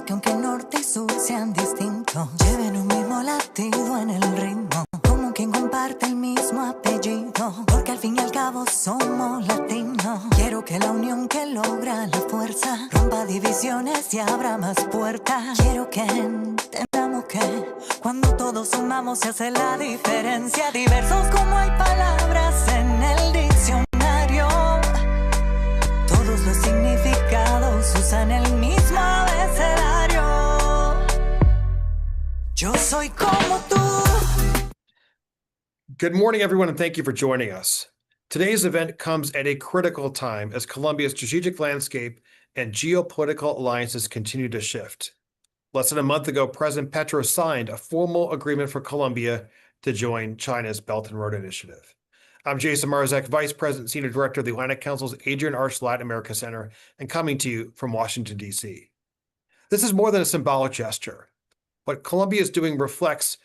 que aunque norte y sur sean distintos, lleven un mismo latido en el ritmo, como quien comparte el mismo apellido, porque al fin y al cabo somos latinos. Quiero que la unión que logra la fuerza rompa divisiones y abra más puertas. Quiero que entendamos que cuando todos sumamos se hace la diferencia. Diversos como hay palabras en el diccionario, todos los significados usan el mismo abecedario. Yo soy como tú. Good morning, everyone, and thank you for joining us. Today's event comes at a critical time as Colombia's strategic landscape and geopolitical alliances continue to shift. Less than a month ago, President Petro signed a formal agreement for Colombia to join China's Belt and Road Initiative. I'm Jason Marzek, Vice President, Senior Director of the Atlantic Council's Adrian Arch Latin America Center, and coming to you from Washington, D.C. This is more than a symbolic gesture. What Colombia is doing reflects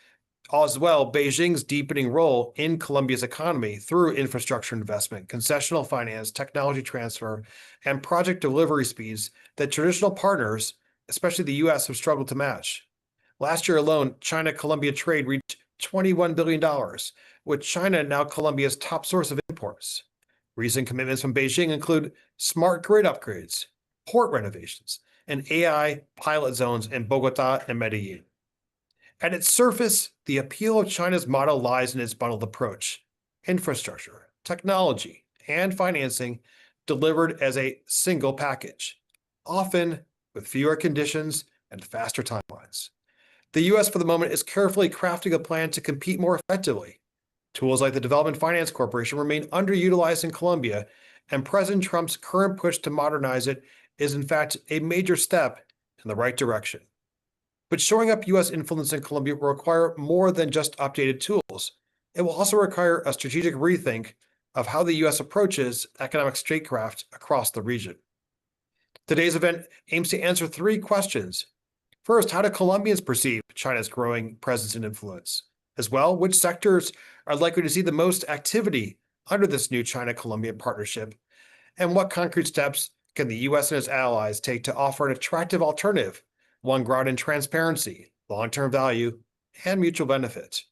as well Beijing's deepening role in Colombia's economy through infrastructure investment, concessional finance, technology transfer, and project delivery speeds that traditional partners, especially the U.S., have struggled to match. Last year alone, China-Colombia trade reached $21 billion, with China now Colombia's top source of imports. Recent commitments from Beijing include smart grid upgrades, port renovations, and AI pilot zones in Bogota and Medellin. At its surface, the appeal of China's model lies in its bundled approach: infrastructure, technology, and financing delivered as a single package, often with fewer conditions and faster timelines. The U.S., for the moment, is carefully crafting a plan to compete more effectively. Tools like the Development Finance Corporation remain underutilized in Colombia, and President Trump's current push to modernize it is, in fact, a major step in the right direction. But showing up U.S. influence in Colombia will require more than just updated tools. It will also require a strategic rethink of how the U.S. approaches economic statecraft across the region. Today's event aims to answer three questions. First, how do Colombians perceive China's growing presence and influence? As well, which sectors are likely to see the most activity under this new China-Colombian partnership? And what concrete steps can the U.S. and its allies take to offer an attractive alternative, one grounded in transparency, long-term value, and mutual benefit?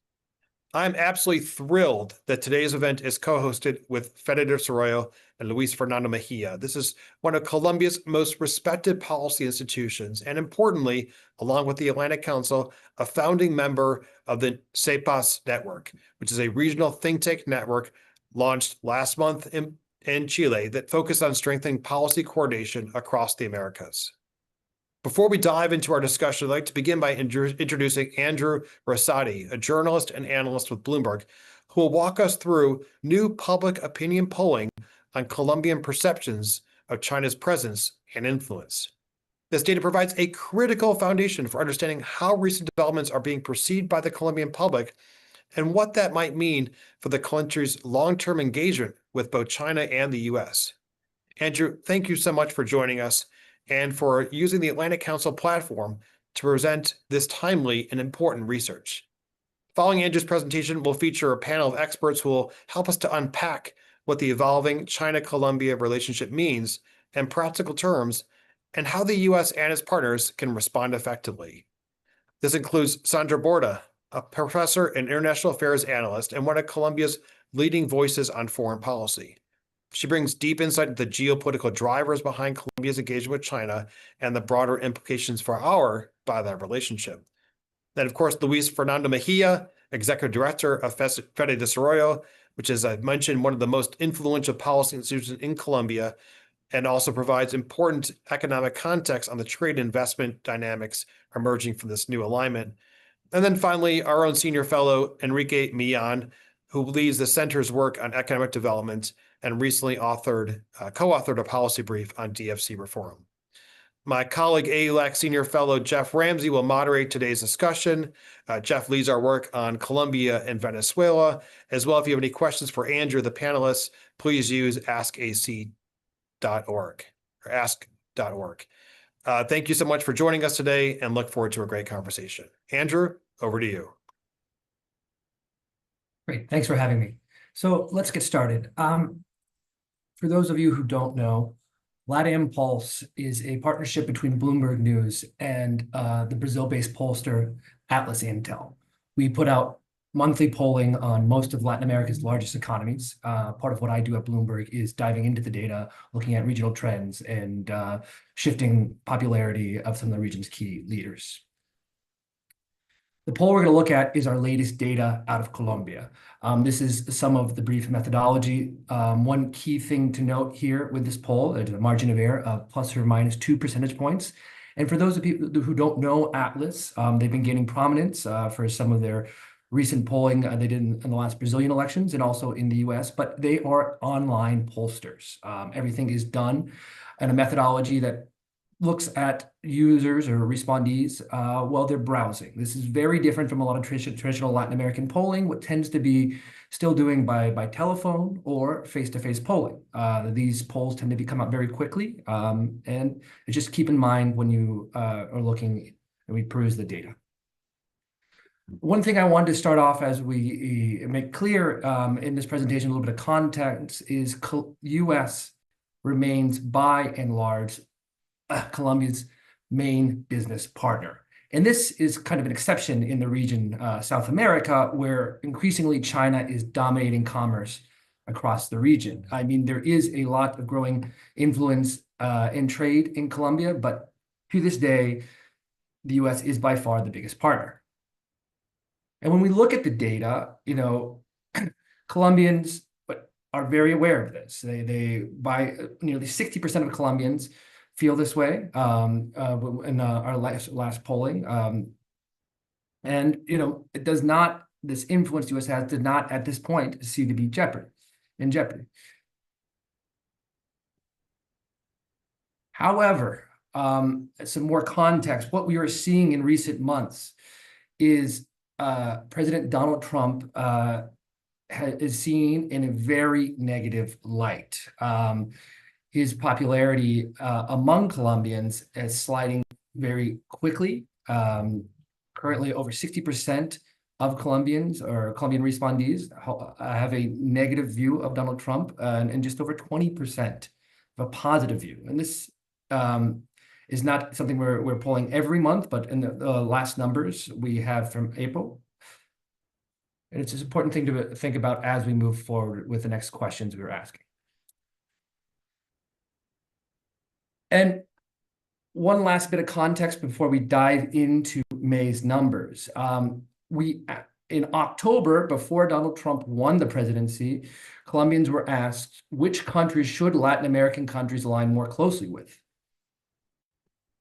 I'm absolutely thrilled that today's event is co-hosted with Fede Desarrollo and Luis Fernando Mejia. This is one of Colombia's most respected policy institutions, and importantly, along with the Atlantic Council, a founding member of the CEPAS network, which is a regional think tank network launched last month in Chile that focused on strengthening policy coordination across the Americas. Before we dive into our discussion, I'd like to begin by introducing Andrew Rosati, a journalist and analyst with Bloomberg, who will walk us through new public opinion polling on Colombian perceptions of China's presence and influence. This data provides a critical foundation for understanding how recent developments are being perceived by the Colombian public and what that might mean for the country's long-term engagement with both China and the U.S. Andrew, thank you so much for joining us and for using the Atlantic Council platform to present this timely and important research. Following Andrew's presentation, we'll feature a panel of experts who will help us to unpack what the evolving China-Colombia relationship means in practical terms and how the U.S. and its partners can respond effectively. This includes Sandra Borda, a professor and international affairs analyst and one of Colombia's leading voices on foreign policy. She brings deep insight into the geopolitical drivers behind Colombia's engagement with China and the broader implications for our bilateral relationship. Then, of course, Luis Fernando Mejia, Executive Director of Fede Desarrollo, which is, I mentioned, one of the most influential policy institutions in Colombia, and also provides important economic context on the trade and investment dynamics emerging from this new alignment. And then finally, our own senior fellow, Enrique Millan, who leads the center's work on economic development and recently co-authored a policy brief on DFC reform. My colleague, AELAC Senior Fellow Jeff Ramsey, will moderate today's discussion. Jeff leads our work on Colombia and Venezuela. As well, if you have any questions for Andrew, the panelists, please use askac.org or ask.org. Thank you so much for joining us today and look forward to a great conversation. Andrew, over to you. Great, thanks for having me. So let's get started. For those of you who don't know, LATAM Pulse is a partnership between Bloomberg News and the Brazil-based pollster Atlas Intel. We put out monthly polling on most of Latin America's largest economies. Part of what I do at Bloomberg is diving into the data, looking at regional trends, and shifting popularity of some of the region's key leaders. The poll we're going to look at is our latest data out of Colombia. This is some of the brief methodology. One key thing to note here with this poll, there's a margin of error of plus or minus 2 percentage points. And for those of you who don't know Atlas, they've been gaining prominence for some of their recent polling they did in the last Brazilian elections and also in the US, but they are online pollsters. Everything is done in a methodology that looks at users or respondees while they're browsing. This is very different from a lot of traditional Latin American polling, what tends to be still doing by telephone or face-to-face polling. These polls tend to come out very quickly, and just keep in mind when you are looking and we peruse the data. One thing I wanted to start off as we make clear in this presentation, a little bit of context, is US remains by and large Colombia's main business partner. And this is kind of an exception in the region, South America, where increasingly China is dominating commerce across the region. I mean, there is a lot of growing influence in trade in Colombia, but to this day, the US is by far the biggest partner. And when we look at the data, Colombians are very aware of this. They by nearly 60% of Colombians feel this way in our last polling. And, it does not, this influence the US has did not at this point seem to be in jeopardy. However, some more context, what we are seeing in recent months is President Donald Trump is seen in a very negative light. His popularity among Colombians is sliding very quickly. Currently, over 60% of Colombians or Colombian respondees have a negative view of Donald Trump, and just over 20% have a positive view. And this is not something we're polling every month, but in the last numbers we have from April. And it's an important thing to think about as we move forward with the next questions we're asking. And one last bit of context before we dive into May's numbers. In October, before Donald Trump won the presidency, Colombians were asked, which countries should Latin American countries align more closely with?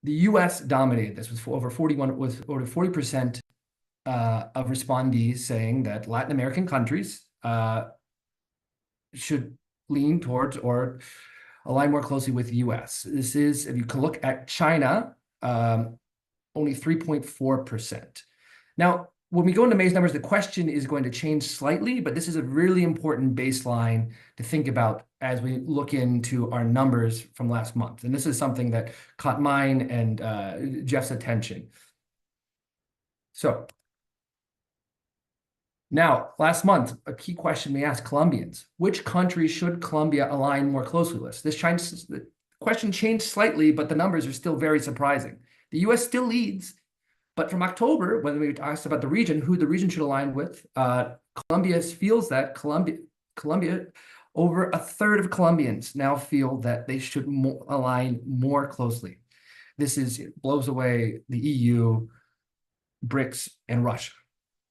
The US dominated this with over 40% of respondees saying that Latin American countries should lean towards or align more closely with the US. This is, if you can look at China, only 3.4%. Now, when we go into May's numbers, the question is going to change slightly, but this is a really important baseline to think about as we look into our numbers from last month. And this is something that caught mine and Jeff's attention. So now, last month, a key question we asked Colombians: which countries should Colombia align more closely with? The question changed slightly, but the numbers are still very surprising. The US still leads, but from October, when we asked about the region, who the region should align with, Colombia feels that Colombia, over a third of Colombians now feel that they should align more closely. This blows away the EU, BRICS, and Russia.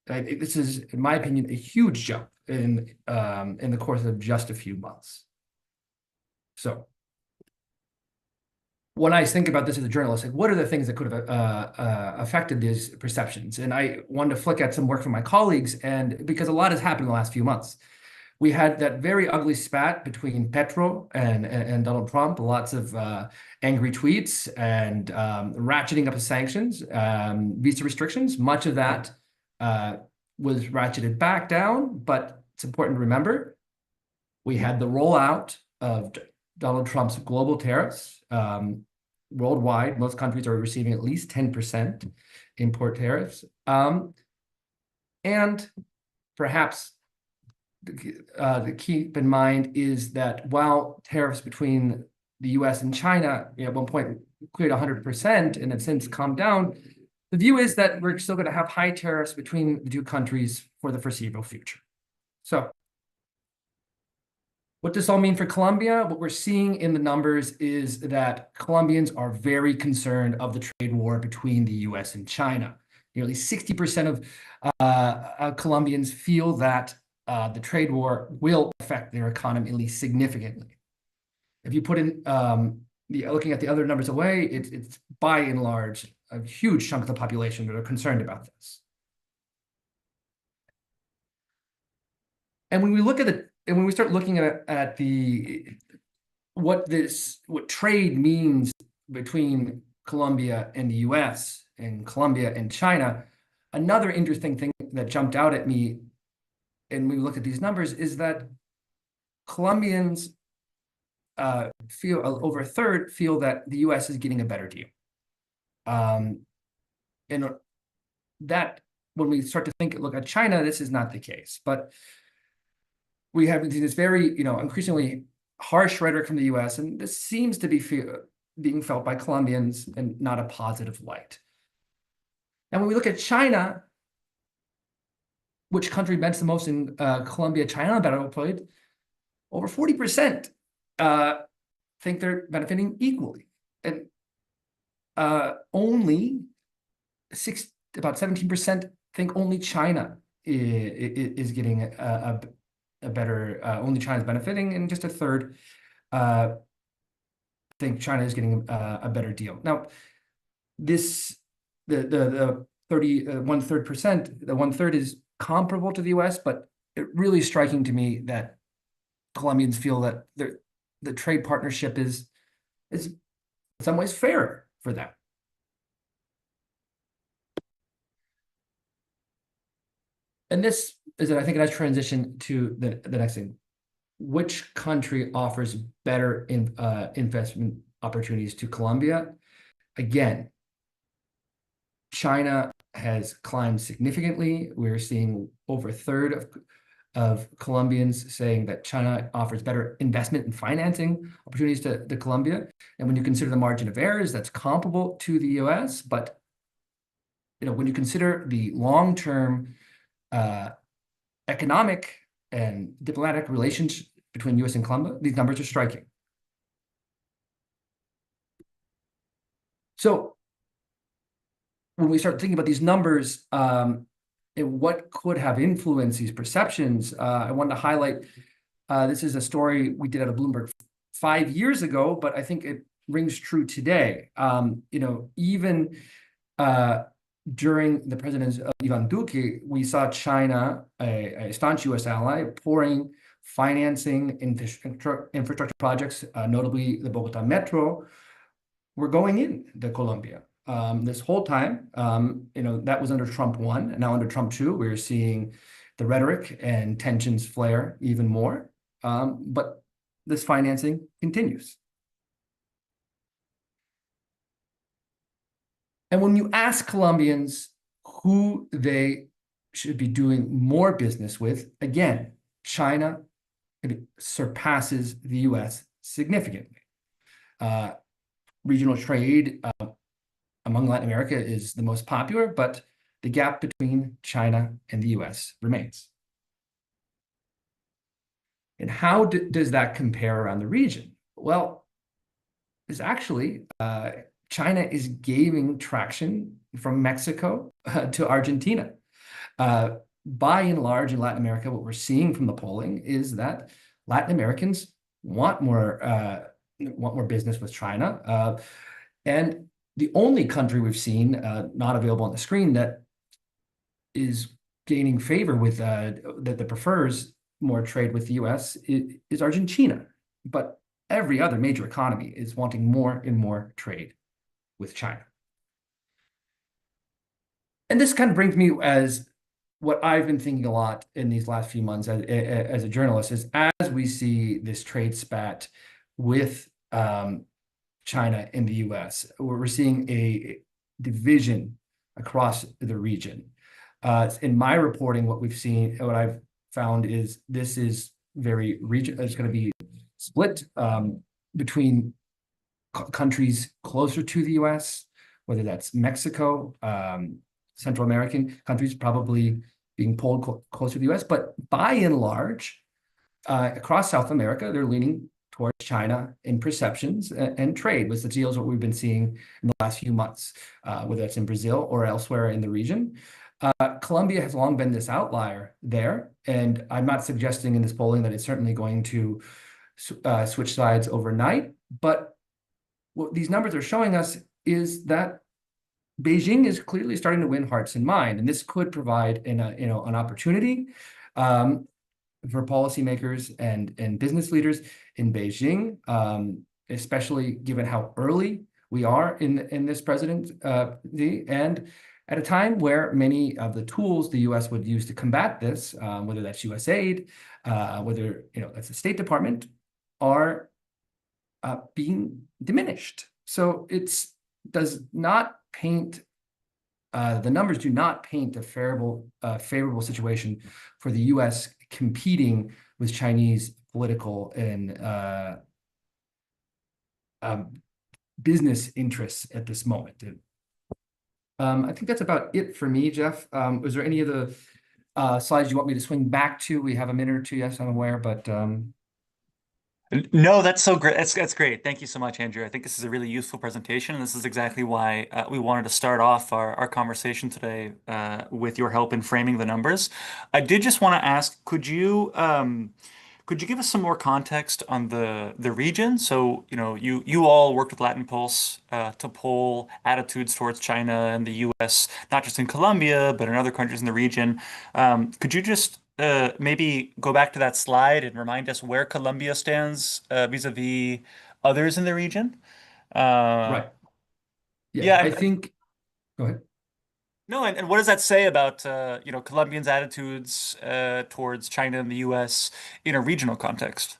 This is, in my opinion, a huge jump in the course of just a few months. So when I think about this as a journalist, what are the things that could have affected these perceptions? And I wanted to flick at some work from my colleagues, and because a lot has happened in the last few months. We had that very ugly spat between Petro and Donald Trump, lots of angry tweets and ratcheting up of sanctions, visa restrictions. Much of that was ratcheted back down, but it's important to remember we had the rollout of Donald Trump's global tariffs. Worldwide, most countries are receiving at least 10% import tariffs. And perhaps to keep in mind is that while tariffs between the US and China, at one point cleared 100% and have since calmed down, the view is that we're still going to have high tariffs between the two countries for the foreseeable future. So what does this all mean for Colombia? What we're seeing in the numbers is that Colombians are very concerned of the trade war between the US and China. Nearly 60% of Colombians feel that the trade war will affect their economy at least significantly. If you put in looking at the other numbers away, it's by and large a huge chunk of the population that are concerned about this. And when we look at it, and when we start looking at what trade means between Colombia and the US and Colombia and China, another interesting thing that jumped out at me, and we look at these numbers, is that Colombians feel over a third feel that the US is getting a better deal. And that when we start to look at China, this is not the case. But we have this very, increasingly harsh rhetoric from the US, and this seems to be being felt by Colombians in not a positive light. And when we look at China, which country benefits the most in Colombia, China, better played, over 40% think they're benefiting equally. And only about 17% think only China is getting a better, only China's benefiting, and just a third think China is getting a better deal. Now, the 1/3 is comparable to the US, but it really striking to me that Colombians feel that the trade partnership is in some ways fairer for them. And this is, I think, a nice transition to the next thing. Which country offers better investment opportunities to Colombia? Again, China has climbed significantly. We're seeing over a third of Colombians saying that China offers better investment and financing opportunities to Colombia. And when you consider the margin of errors, that's comparable to the US. But when you consider the long-term economic and diplomatic relations between US and Colombia, these numbers are striking. So when we start thinking about these numbers and what could have influenced these perceptions, I wanted to highlight, this is a story we did out of Bloomberg 5 years ago, but I think it rings true today. Even during the presidency of Ivan Duque, we saw China, a staunch US ally, pouring financing infrastructure projects, notably the Bogota Metro, were going into Colombia. This whole time, that was under Trump 1, and now under Trump 2, we're seeing the rhetoric and tensions flare even more. But this financing continues. And when you ask Colombians who they should be doing more business with, again, China surpasses the US significantly. Regional trade among Latin America is the most popular, but the gap between China and the US remains. And how does that compare around the region? Well, it's actually China is gaining traction from Mexico to Argentina. By and large in Latin America, what we're seeing from the polling is that Latin Americans want more business with China. And the only country we've seen, not available on the screen, that is gaining favor with that prefers more trade with the US is Argentina. But every other major economy is wanting more and more trade with China. And this kind of brings me as what I've been thinking a lot in these last few months as a journalist is, as we see this trade spat with China and the US, we're seeing a division across the region. In my reporting, what I've found is this is very region. It's going to be split between countries closer to the US, whether that's Mexico, Central American countries probably being pulled closer to the US. But by and large, across South America, they're leaning towards China in perceptions and trade, with the deals what we've been seeing in the last few months, whether that's in Brazil or elsewhere in the region. Colombia has long been this outlier there, and I'm not suggesting in this polling that it's certainly going to switch sides overnight. But what these numbers are showing us is that Beijing is clearly starting to win hearts and minds, and this could provide an opportunity for policymakers and business leaders in Beijing, especially given how early we are in this presidency, and at a time where many of the tools the U.S. would use to combat this, whether that's U.S. aid, whether that's the State Department, are being diminished. So it's does not paint. The numbers do not paint a favorable situation for the U.S. competing with Chinese political and business interests at this moment. I think that's about it for me, Jeff. Was there any of the slides you want me to swing back to? We have a minute or two, yes, I'm aware, but No, that's so great. That's great. Thank you so much, Andrew. I think this is a really useful presentation, and this is exactly why we wanted to start off our conversation today with your help in framing the numbers. I did just want to ask, could you give us some more context on the region? So, you all worked with Latin Pulse to poll attitudes towards China and the U.S., not just in Colombia, but in other countries in the region. Could you just maybe go back to that slide and remind us where Colombia stands vis-a-vis others in the region? right. Yeah, Yeah, I think. Go ahead. no, and what does that say about Colombians' attitudes towards China and the U.S. in a regional context?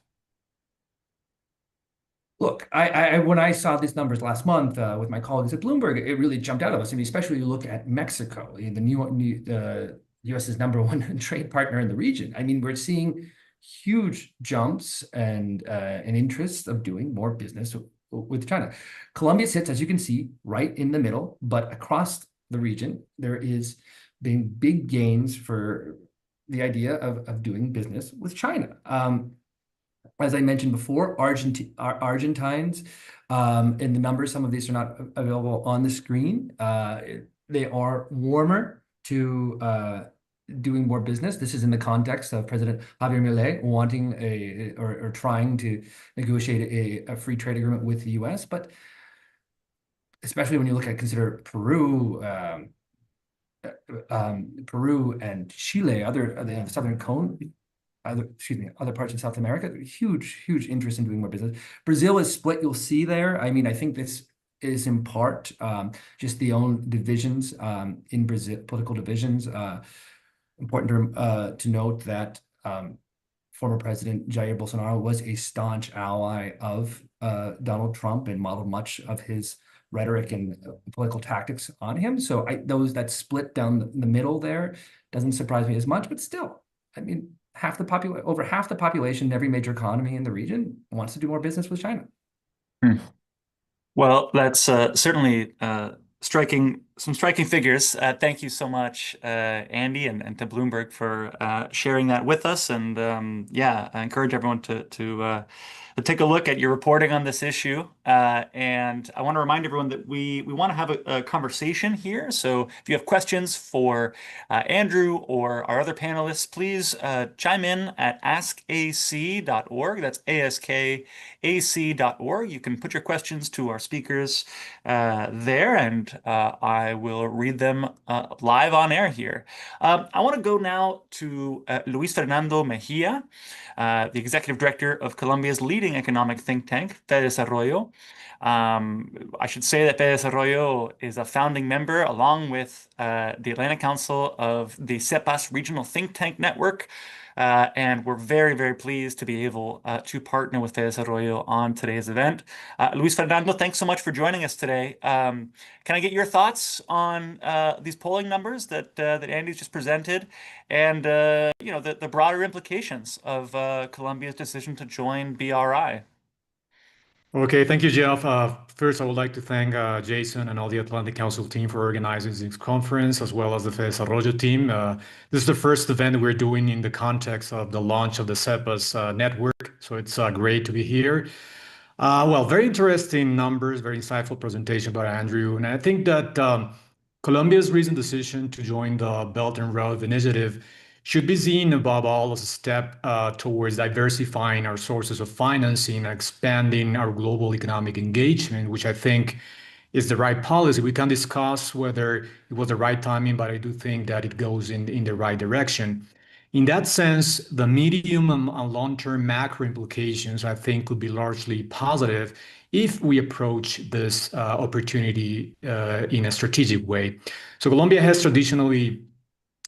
Look, I when I saw these numbers last month with my colleagues at Bloomberg, it really jumped out at us. I mean, especially you look at Mexico, the U.S.'s number one trade partner in the region. I mean, we're seeing huge jumps and an interest of doing more business with China. Colombia sits, as you can see, right in the middle, but across the region, there is being big gains for the idea of doing business with China. As I mentioned before, Argentines, in the numbers, some of these are not available on the screen. They are warmer to doing more business. This is in the context of President Javier Milei wanting or trying to negotiate a free trade agreement with the U.S. But especially when you consider Peru, Peru and Chile, the Southern Cone, other parts of South America, huge interest in doing more business. Brazil is split. You'll see there. I mean, I think this is in part just the own divisions in Brazil, political divisions. Important to note that former President Jair Bolsonaro was a staunch ally of Donald Trump and modeled much of his rhetoric and political tactics on him. So that split down the middle there doesn't surprise me as much, but still, I mean, over half the population in every major economy in the region wants to do more business with China. Hmm. Well, that's certainly some striking figures. Thank you so much, Andy, and to Bloomberg for sharing that with us. And yeah, I encourage everyone to take a look at your reporting on this issue. And I want to remind everyone that we want to have a conversation here. So if you have questions for Andrew or our other panelists, please chime in at askac.org. That's askac.org. You can put your questions to our speakers there, and I will read them live on air here. I want to go now to Luis Fernando Mejia, the executive director of Colombia's leading economic think tank, Fe Desarrollo. I should say that Fe Desarrollo is a founding member, along with the Atlantic Council of the CEPAS Regional Think Tank Network. And we're very pleased to be able to partner with Fe Desarrollo on today's event. Luis Fernando, thanks so much for joining us today. Can I get your thoughts on these polling numbers that Andy's just presented, and the broader implications of Colombia's decision to join BRI? Okay, thank you, Jeff. First, I would like to thank Jason and all the Atlantic Council team for organizing this conference, as well as the Desarrollo team. This is the first event we're doing in the context of the launch of the CEPAS network, so it's great to be here. Well, very interesting numbers, very insightful presentation by Andrew. And I think that Colombia's recent decision to join the Belt and Road Initiative should be seen above all as a step towards diversifying our sources of financing and expanding our global economic engagement, which I think is the right policy. We can discuss whether it was the right timing, but I do think that it goes in the right direction. In that sense, the medium and long-term macro implications, I think, could be largely positive if we approach this opportunity in a strategic way. So Colombia has traditionally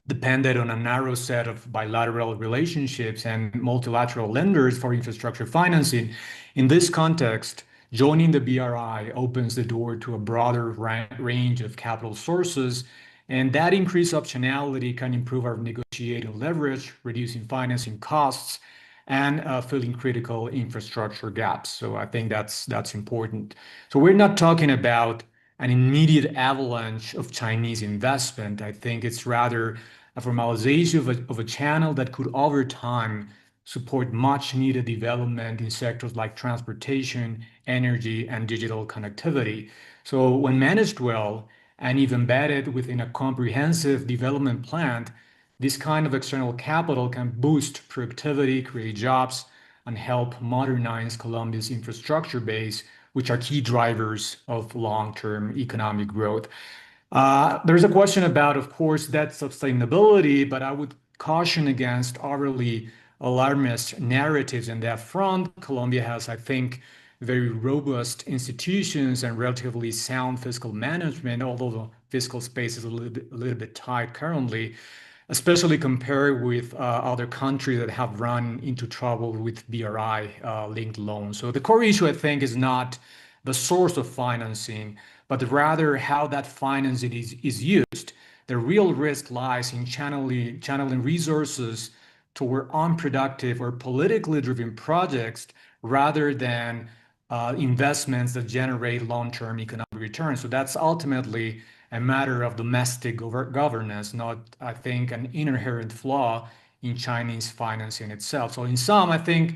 depended on a narrow set of bilateral relationships and multilateral lenders for infrastructure financing. In this context, joining the BRI opens the door to a broader range of capital sources, and that increased optionality can improve our negotiating leverage, reducing financing costs, and filling critical infrastructure gaps. So I think that's important. So we're not talking about an immediate avalanche of Chinese investment. I think it's rather a formalization of a channel that could, over time, support much needed development in sectors like transportation, energy, and digital connectivity. So, when managed well and if embedded within a comprehensive development plan, this kind of external capital can boost productivity, create jobs, and help modernize Colombia's infrastructure base, which are key drivers of long-term economic growth. There's a question about, of course, debt sustainability, but I would caution against overly alarmist narratives in that front. Colombia has, I think, very robust institutions and relatively sound fiscal management, although the fiscal space is a little bit tight currently, especially compared with other countries that have run into trouble with BRI linked loans. So the core issue, I think, is not the source of financing, but rather how that financing is used. The real risk lies in channeling resources toward unproductive or politically driven projects rather than investments that generate long-term economic returns. So that's ultimately a matter of domestic governance, not, I think, an inherent flaw in Chinese financing itself. So in sum, I think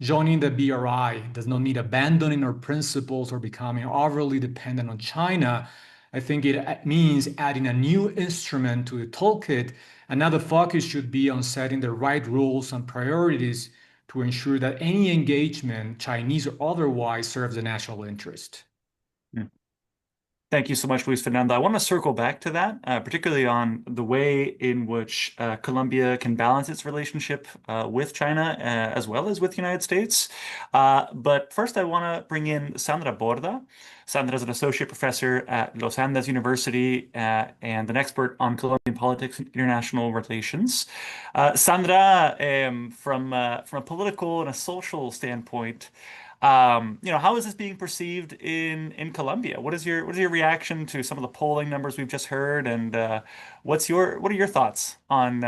joining the BRI does not mean abandoning our principles or becoming overly dependent on China. I think it means adding a new instrument to the toolkit, and now the focus should be on setting the right rules and priorities to ensure that any engagement, Chinese or otherwise, serves the national interest. Thank you so much, Luis Fernando. I want to circle back to that, particularly on the way in which Colombia can balance its relationship with China as well as with the United States. But first, I want to bring in Sandra Borda. Sandra is an associate professor at Los Andes University and an expert on Colombian politics and international relations. Sandra, from a political and a social standpoint, how is this being perceived in Colombia? What is your reaction to some of the polling numbers we've just heard, and what are your thoughts on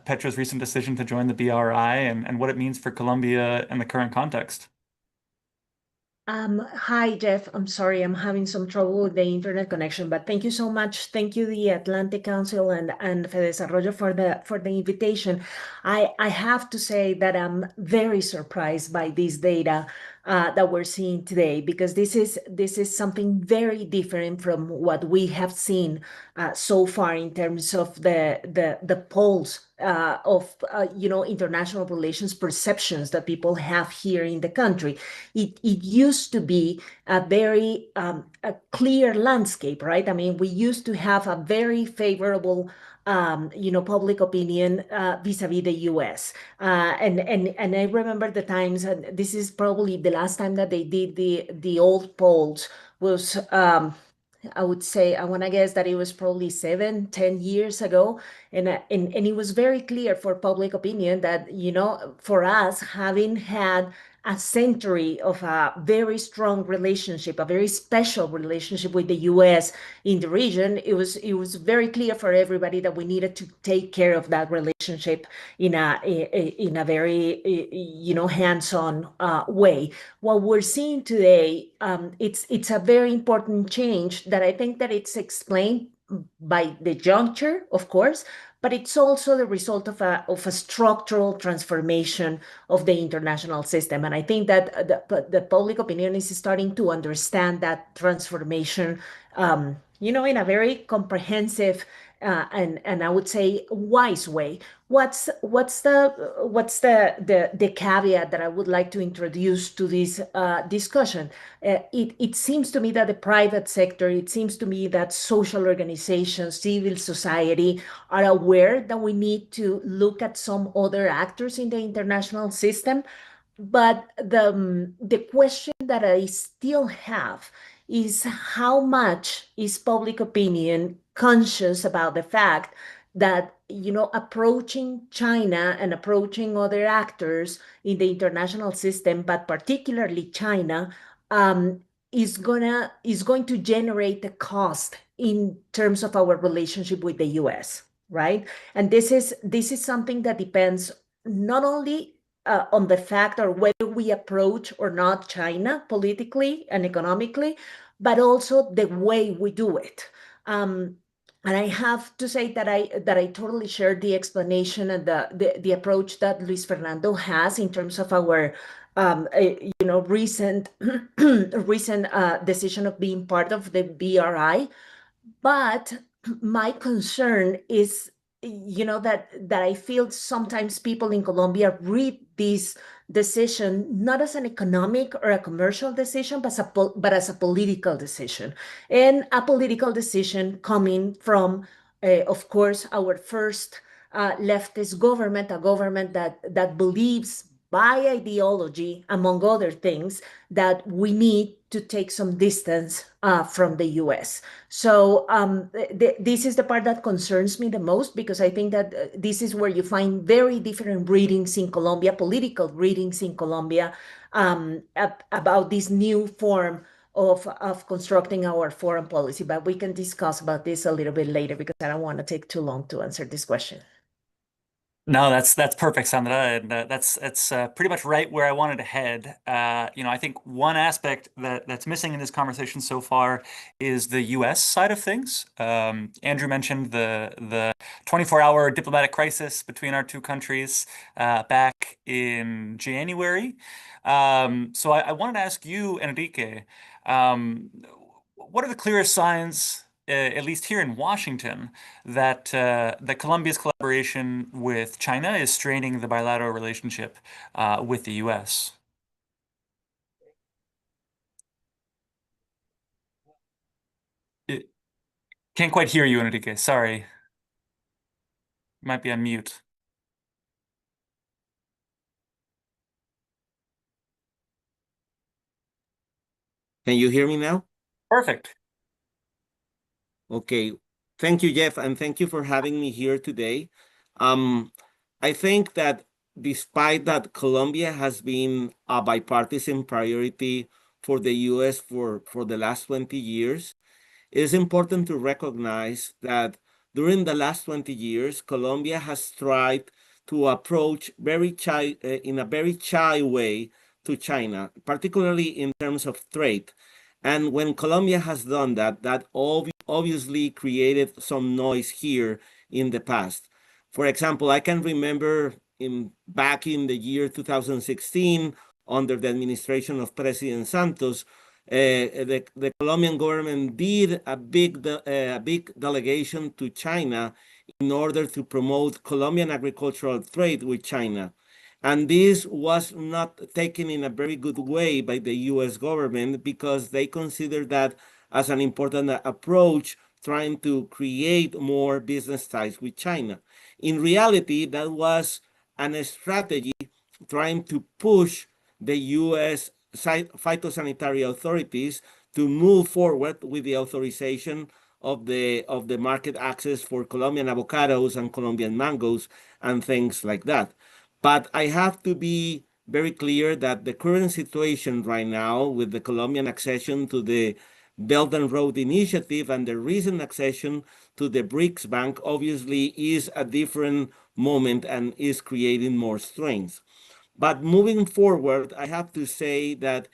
Petro's recent decision to join the BRI and what it means for Colombia in the current context? Hi, Jeff. I'm sorry, I'm having some trouble with the internet connection, but thank you so much. Thank you, the Atlantic Council and Fedesarrollo for the invitation. I have to say that I'm very surprised by this data that we're seeing today, because this is something very different from what we have seen so far in terms of the polls of international relations perceptions that people have here in the country. It used to be a very a clear landscape, right? I mean, we used to have a very favorable public opinion vis-a-vis the US. And I remember the times, and this is probably the last time that they did the old polls was I would say, I want to guess that it was probably 7, 10 years ago. And it was very clear for public opinion that, for us, having had a century of a very strong relationship, a very special relationship with the US in the region, it was very clear for everybody that we needed to take care of that relationship in a very hands-on way. What we're seeing today, it's a very important change that I think that it's explained by the juncture, of course, but it's also the result of a structural transformation of the international system. And I think that the public opinion is starting to understand that transformation, in a very comprehensive and I would say wise way. What's the caveat that I would like to introduce to this discussion? It seems to me that the private sector, it seems to me that social organizations, civil society are aware that we need to look at some other actors in the international system. But the question that I still have is how much is public opinion conscious about the fact that, approaching China and approaching other actors in the international system, but particularly China, is going to generate a cost in terms of our relationship with the US, right? And this is something that depends not only on the fact or whether we approach or not China politically and economically, but also the way we do it. And I have to say that I totally share the explanation and the approach that Luis Fernando has in terms of our recent recent decision of being part of the BRI. But my concern is, that I feel sometimes people in Colombia read this decision not as an economic or a commercial decision, but as a political decision, and a political decision coming from, of course, our first leftist government, a government that believes by ideology, among other things, that we need to take some distance from the US. So this is the part that concerns me the most, because I think that this is where you find very different readings in Colombia, political readings in Colombia, about this new form of constructing our foreign policy. But we can discuss about this a little bit later, because I don't want to take too long to answer this question. No, that's perfect, Sandra, and that's pretty much right where I wanted to head. I think one aspect that's missing in this conversation so far is the U.S. side of things. Andrew mentioned the 24-hour diplomatic crisis between our two countries back in January. So I wanted to ask you, Enrique, what are the clearest signs, at least here in Washington, that Colombia's collaboration with China is straining the bilateral relationship with the U.S.? Can't quite hear you, Enrique. Sorry. You might be on mute. Can you hear me now? Perfect. Okay. Thank you, Jeff, and thank you for having me here today. I think that despite that Colombia has been a bipartisan priority for the US for the last 20 years, it is important to recognize that during the last 20 years, Colombia has tried to approach in a very shy way to China, particularly in terms of trade. And when Colombia has done that, that obviously created some noise here in the past. For example, I can remember back in the year 2016, under the administration of President Santos, the Colombian government did a big delegation to China in order to promote Colombian agricultural trade with China. And this was not taken in a very good way by the US government, because they consider that as an important approach, trying to create more business ties with China. In reality, that was a strategy trying to push the US phytosanitary authorities to move forward with the authorization of the market access for Colombian avocados and Colombian mangoes and things like that. But I have to be very clear that the current situation right now with the Colombian accession to the Belt and Road Initiative and the recent accession to the BRICS Bank obviously is a different moment and is creating more strains. But moving forward, I have to say that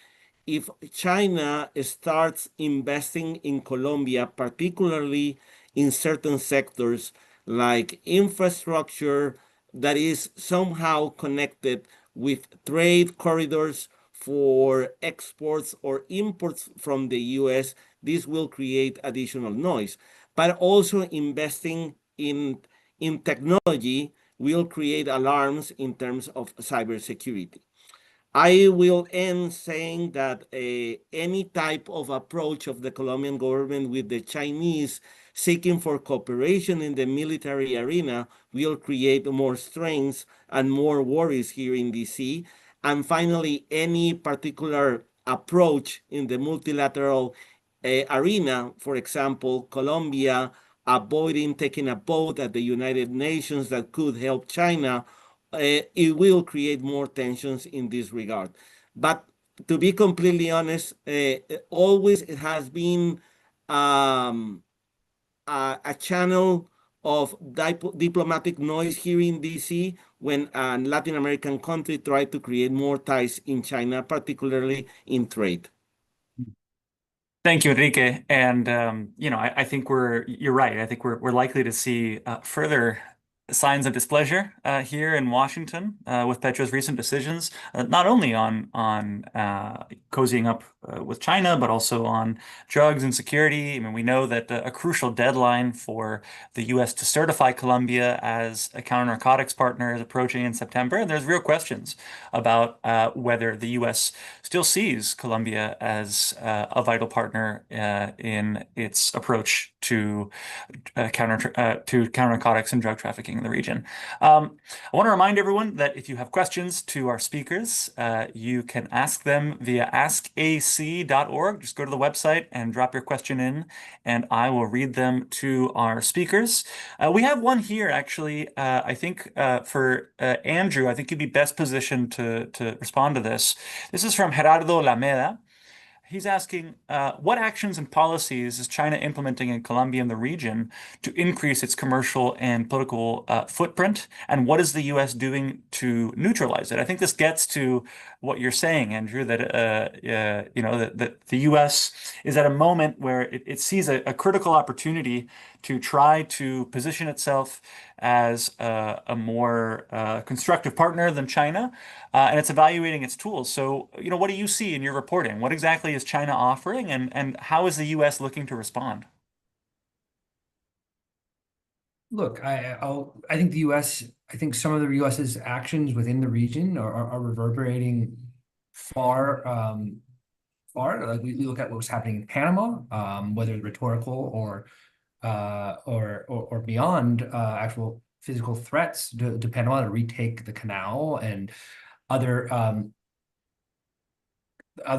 if China starts investing in Colombia, particularly in certain sectors like infrastructure that is somehow connected with trade corridors for exports or imports from the US, this will create additional noise. But also investing in technology will create alarms in terms of cybersecurity. I will end saying that any type of approach of the Colombian government with the Chinese seeking for cooperation in the military arena will create more strains and more worries here in DC. And finally, any particular approach in the multilateral arena, for example, Colombia avoiding taking a vote at the United Nations that could help China, it will create more tensions in this regard. But to be completely honest, always it has been a channel of diplomatic noise here in DC when a Latin American country tried to create more ties in China, particularly in trade. Thank you, Enrique. And I think you're right. I think we're likely to see further signs of displeasure here in Washington with Petro's recent decisions, not only on cozying up with China, but also on drugs and security. I mean, we know that a crucial deadline for the U.S. to certify Colombia as a counter-narcotics partner is approaching in September, and there's real questions about whether the U.S. still sees Colombia as a vital partner in its approach to counter-narcotics and drug trafficking in the region. I want to remind everyone that if you have questions to our speakers, you can ask them via askac.org. Just go to the website and drop your question in, and I will read them to our speakers. We have one here, actually. I think for Andrew, I think you'd be best positioned to respond to this. This is from Gerardo Lameda. He's asking, what actions and policies is China implementing in Colombia and the region to increase its commercial and political footprint? And what is the U.S. doing to neutralize it? I think this gets to what you're saying, Andrew, that that the U.S. is at a moment where it sees a critical opportunity to try to position itself as a more constructive partner than China, and it's evaluating its tools. So, what do you see in your reporting? What exactly is China offering, and how is the U.S. looking to respond? Look, I think the U.S. I think some of the U.S.'s actions within the region are reverberating far. Like we look at what was happening in Panama, whether rhetorical or beyond actual physical threats to Panama to retake the canal and other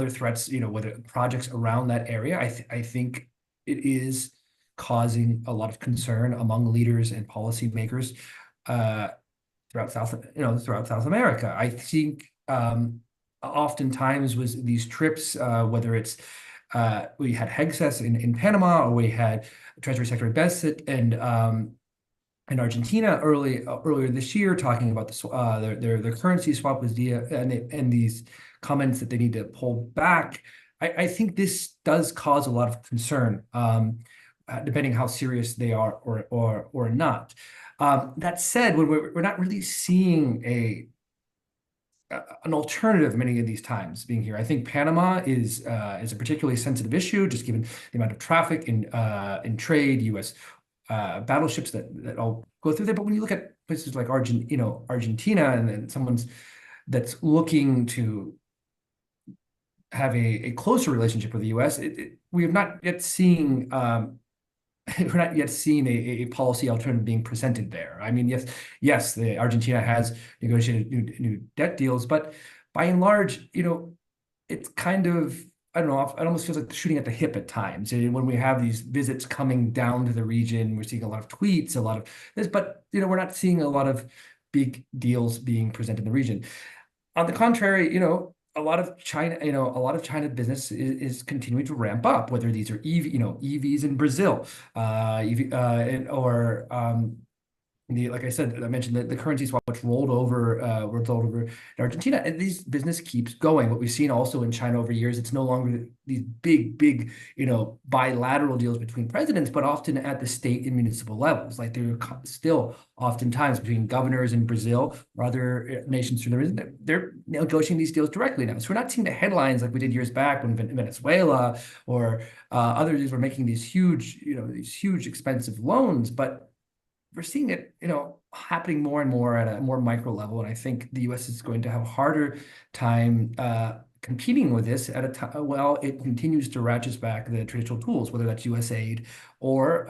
threats, whether projects around that area. I think it is causing a lot of concern among leaders and policymakers throughout South America. I think oftentimes was these trips, whether it's we had Hexas in Panama, or we had Treasury Secretary Besset and in Argentina earlier this year, talking about their currency swap with DIA and these comments that they need to pull back. I think this does cause a lot of concern, depending how serious they are or not. That said, we're not really seeing an alternative many of these times being here. I think Panama is a particularly sensitive issue, just given the amount of traffic in trade, U.S. Battleships that all go through there. But when you look at places like Argentina, and someone's that's looking to have a closer relationship with the U.S., we have not yet seen we're not yet seeing a policy alternative being presented there. I mean, yes, the Argentina has negotiated new debt deals, but by and large, it's kind of, I don't know, it almost feels like shooting at the hip at times. And when we have these visits coming down to the region, we're seeing a lot of tweets, a lot of this, but we're not seeing a lot of big deals being presented in the region. On the contrary, a lot of China business is continuing to ramp up, whether these are EVs in Brazil, or like I said, I mentioned the currency swap, which rolled over in Argentina, and these business keeps going. What we've seen also in China over years, it's no longer these big, bilateral deals between presidents, but often at the state and municipal levels. Like they're still oftentimes between governors in Brazil or other nations through the region, they're negotiating these deals directly now. So we're not seeing the headlines like we did years back when Venezuela or others were making these huge expensive loans, but we're seeing it, happening more and more at a more micro level. And I think the US is going to have a harder time competing with this at a time while it continues to ratchet back the traditional tools, whether that's USAID or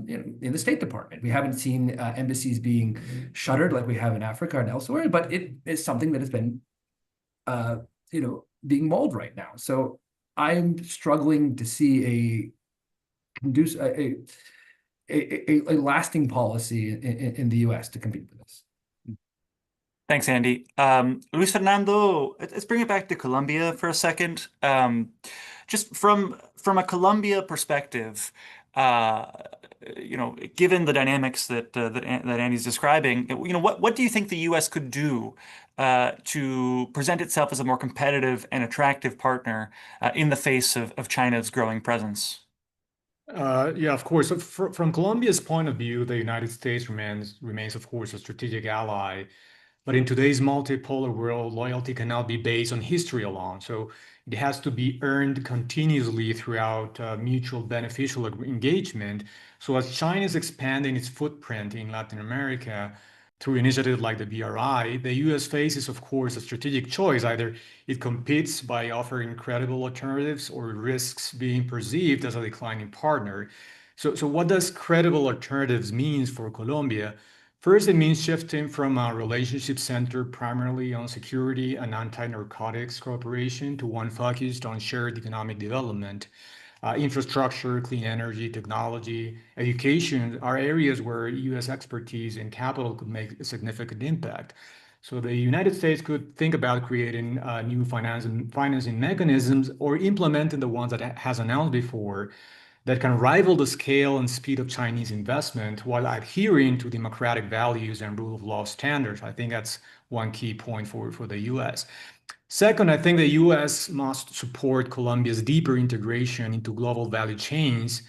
in the State Department. We haven't seen embassies being shuttered like we have in Africa and elsewhere, but it is something that has been, being mulled right now. So I'm struggling to see a lasting policy in the US to compete with this. Thanks, Andy. Luis Fernando, let's bring it back to Colombia for a second. Just from a Colombia perspective, given the dynamics that Andy's describing, what do you think the U.S. could do to present itself as a more competitive and attractive partner in the face of China's growing presence? Yeah, of course. So from Colombia's point of view, the United States remains, of course, a strategic ally. But in today's multipolar world, loyalty cannot be based on history alone. So it has to be earned continuously throughout mutual beneficial engagement. So as China is expanding its footprint in Latin America through initiatives like the BRI, the US faces, of course, a strategic choice. Either it competes by offering credible alternatives or risks being perceived as a declining partner. So what does credible alternatives means for Colombia? First, it means shifting from a relationship centered primarily on security and anti-narcotics cooperation to one focused on shared economic development. Infrastructure, clean energy, technology, education are areas where US expertise and capital could make a significant impact. So the United States could think about creating new financing mechanisms or implementing the ones that it has announced before that can rival the scale and speed of Chinese investment while adhering to democratic values and rule of law standards. I think that's one key point for the US. Second, I think the US must support Colombia's deeper integration into global value chains.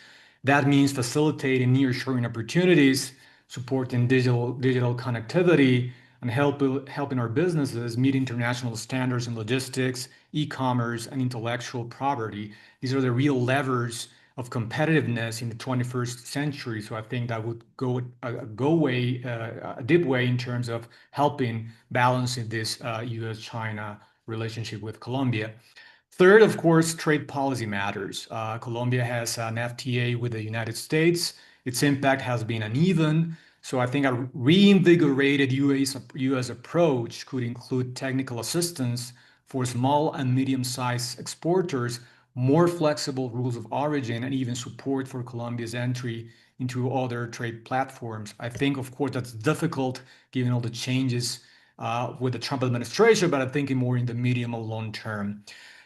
That means facilitating nearshoring opportunities, supporting digital connectivity, and helping our businesses meet international standards in logistics, e-commerce, and intellectual property. These are the real levers of competitiveness in the 21st century. So I think that would go a deep way in terms of helping balancing this US-China relationship with Colombia. Third, of course, trade policy matters. Colombia has an FTA with the United States. Its impact has been uneven. So I think a reinvigorated US approach could include technical assistance for small and medium-sized exporters, more flexible rules of origin, and even support for Colombia's entry into other trade platforms. I think, of course, that's difficult given all the changes with the Trump administration, but I'm thinking more in the medium or long term.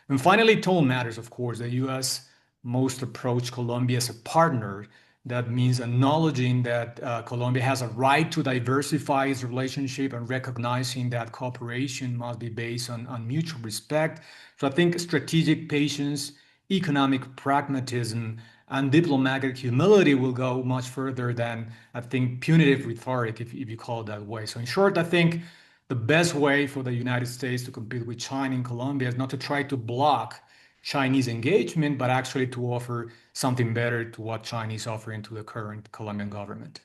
And finally, tone matters, of course. The US most approach Colombia as a partner. That means acknowledging that Colombia has a right to diversify its relationship and recognizing that cooperation must be based on mutual respect. So I think strategic patience, economic pragmatism, and diplomatic humility will go much further than, I think, punitive rhetoric, if you call it that way. So in short, I think the best way for the United States to compete with China in Colombia is not to try to block Chinese engagement, but actually to offer something better to what China is offering to the current Colombian government.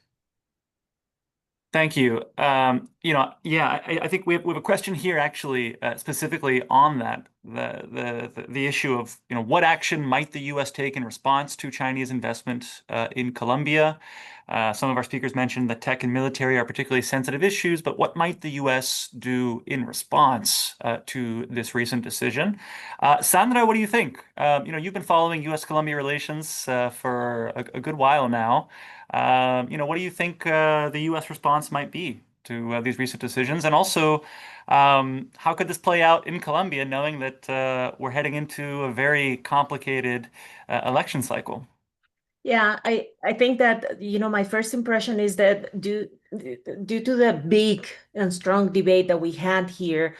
Thank you. I think we have a question here actually specifically on that, the issue of what action might the U.S. take in response to Chinese investment in Colombia. Some of our speakers mentioned that tech and military are particularly sensitive issues, but what might the U.S. do in response to this recent decision? Sandra, what do you think? You've been following U.S.-Colombia relations for a good while now. What do you think the U.S. response might be to these recent decisions? And also, how could this play out in Colombia, knowing that we're heading into a very complicated election cycle? Yeah, I think that, my first impression is that due to the big and strong debate that we had here,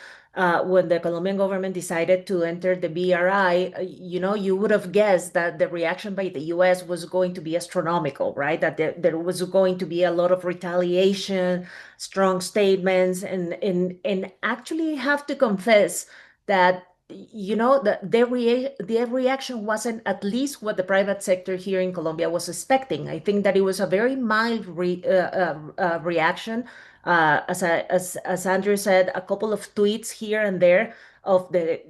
when the Colombian government decided to enter the BRI, you would have guessed that the reaction by the US was going to be astronomical, right? That there was going to be a lot of retaliation, strong statements, and actually have to confess that their reaction wasn't at least what the private sector here in Colombia was expecting. I think that it was a very mild reaction. As Andrew said, a couple of tweets here and there of the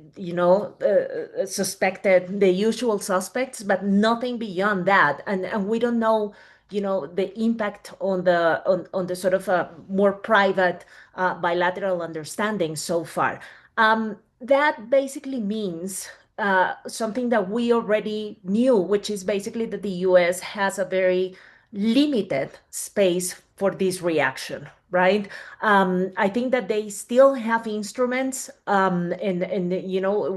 suspected, the usual suspects, but nothing beyond that. And we don't know, the impact on the sort of more private bilateral understanding so far. That basically means something that we already knew, which is basically that the US has a very limited space for this reaction, right? I think that they still have instruments, and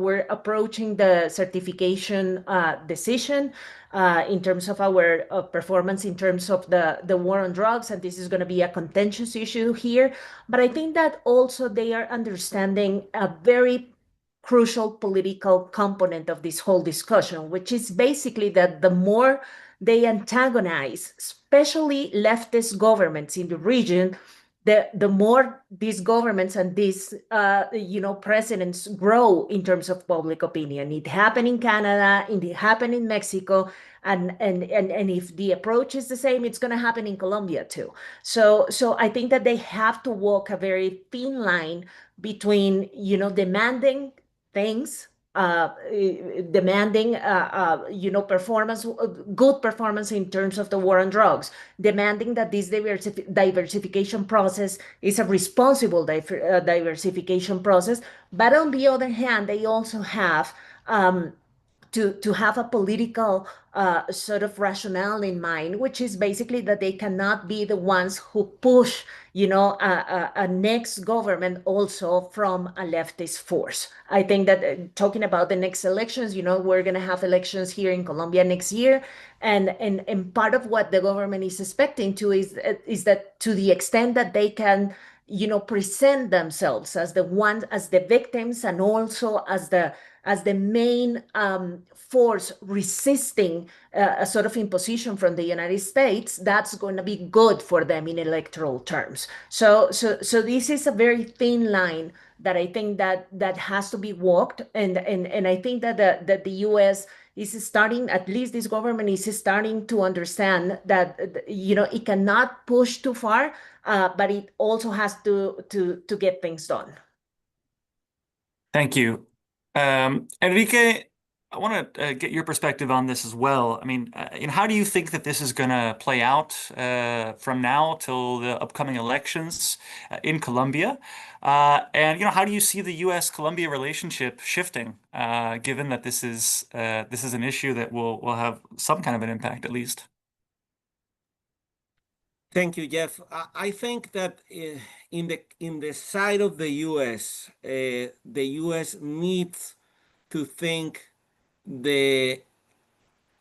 we're approaching the certification decision in terms of our performance, in terms of the war on drugs, and this is going to be a contentious issue here. But I think that also they are understanding a very crucial political component of this whole discussion, which is basically that the more they antagonize, especially leftist governments in the region, the more these governments and these presidents grow in terms of public opinion. It happened in Canada, it happened in Mexico, and if the approach is the same, it's going to happen in Colombia too. So I think that they have to walk a very thin line between demanding things, demanding performance, good performance in terms of the war on drugs, demanding that this diversification process is a responsible diversification process. But on the other hand, they also have to have a political sort of rationale in mind, which is basically that they cannot be the ones who push, a next government also from a leftist force. I think that talking about the next elections, we're going to have elections here in Colombia next year. And part of what the government is expecting to is that to the extent that they can present themselves as the victims, and also as the main force resisting a sort of imposition from the United States, that's going to be good for them in electoral terms. So this is a very thin line that I think that has to be walked, and I think that the U.S. is starting, at least this government is starting to understand that it cannot push too far, but it also has to get things done. Thank you. Enrique, I want to get your perspective on this as well. I mean, how do you think that this is going to play out from now till the upcoming elections in Colombia? And how do you see the US-Colombia relationship shifting, given that this is an issue that will have some kind of an impact at least? Thank you, Jeff. I think that in the side of the U.S., the U.S. needs to think the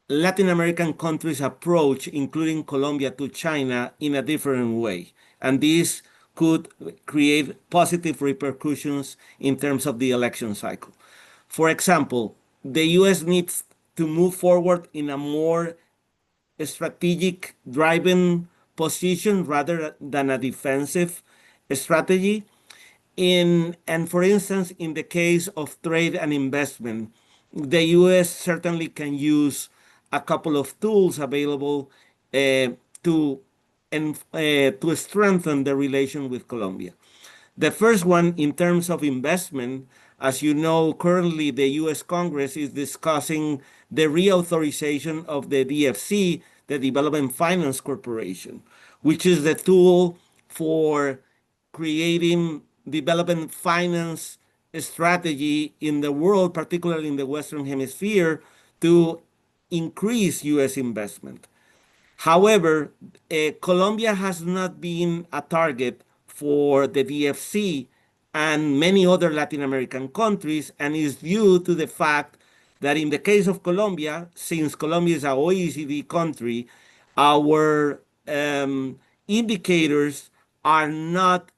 Latin American countries' approach, including Colombia, to China in a different way. And this could create positive repercussions in terms of the election cycle. For example, the US needs to move forward in a more strategic driving position rather than a defensive strategy. And for instance, in the case of trade and investment, the US certainly can use a couple of tools available to strengthen the relation with Colombia. The first one, in terms of investment, as you know, currently the US Congress is discussing the reauthorization of the DFC, the Development Finance Corporation, which is the tool for creating development finance strategy in the world, particularly in the Western Hemisphere, to increase US investment. However, Colombia has not been a target for the DFC and many other Latin American countries, and is due to the fact that in the case of Colombia, since Colombia is an OECD country, our indicators are not